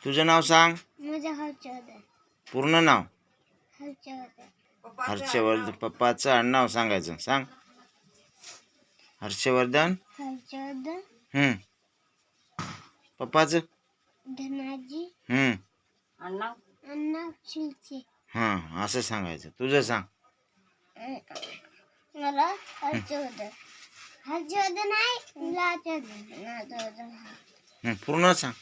तुझं नाव सांग. माझं हर्षवर्धन. पूर्ण नाव हर्षवर्धन. हर्षवर्धन. पप्पाचं आडनाव सांगायचं. सांग. हर्षवर्धन. हर्षवर्धन. पप्पाचं धनाजी. अण्णा शिलचे. असं सांगायचं. तुझं सांग. मला हर्षवर्धन. हर्षवर्धन आहे. हर्षवर्धन. पूर्ण सांग.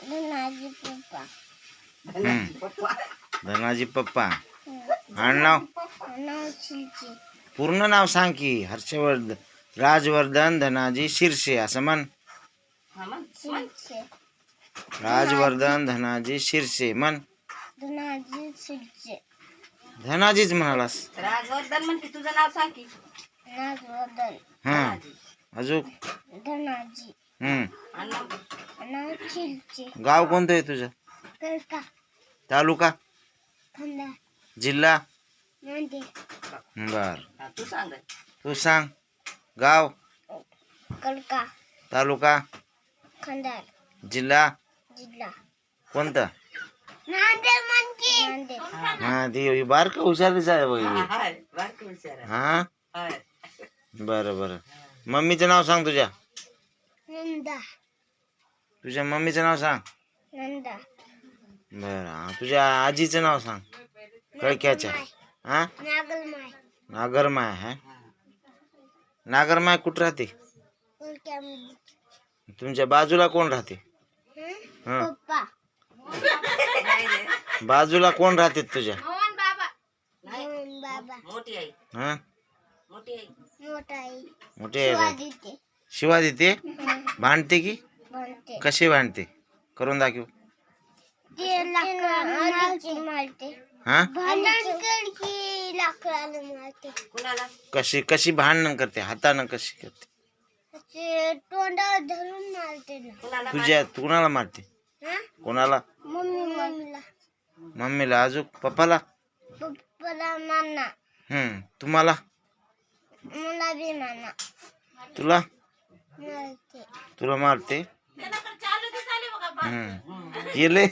धनाजी पप्पा. धनाजी पप्पा. आडनाव शिलचे. पूर्ण नाव सांग की. हर्षवर्धन राजवर्धन धनाजी शिरसे असं म्हण. शिलचे. राजवर्धन धनाजी शिरसे म्हण. धनाजी शिलचे. धनाजीच म्हणालास. राजवर्धन म्हणते. तुझं नाव सांग की. राजवर्धन. अजून धनाजी. अण्णा शिलचे. गाव कोणतं आहे तुझं? कलका. तालुका खंदा. जिल्हा नांदेड. बर. तू सांग. तू सांग. गाव कलका. तालुका खंदार. जिल्हा जिल्हा कोणता? नांदेड. नांदेड. ती बारका हुशारीच आहे बघ. बरं बरं. मम्मीचं नाव सांग तुझ्या. नंदा. तुझ्या मम्मीचं नाव सांग. नंदा. बरं. तुझ्या आजीचं नाव सांग. कळक्याच्या. नागलमाय. नागरमाय आहे. नागरमाय कुठं राहते? कलक्यामध्ये. तुमच्या बाजूला कोण राहते? पप्पा. बाजूला कोण राहते तुझ्या? बाबा. मोठी आई. मोठी आई. मोठा आई. मोठे शिवा देते. भांडते की बनते. कशी भांडते? करून दाखव. मारते. लाकडाला मारते. कुणाला? कशी कशी भांडण करते? हातानं कशी करते? तोंडावर धरून मारते ना. कुणाला? तुझ्या कुणाला मारते? कोणाला? मम्मीला. मम्मीला. अजून पप्पाला? पप्पाला नाना. तुम्हाला? मला बी नाना. तुला? मारते. तुला मारते. केले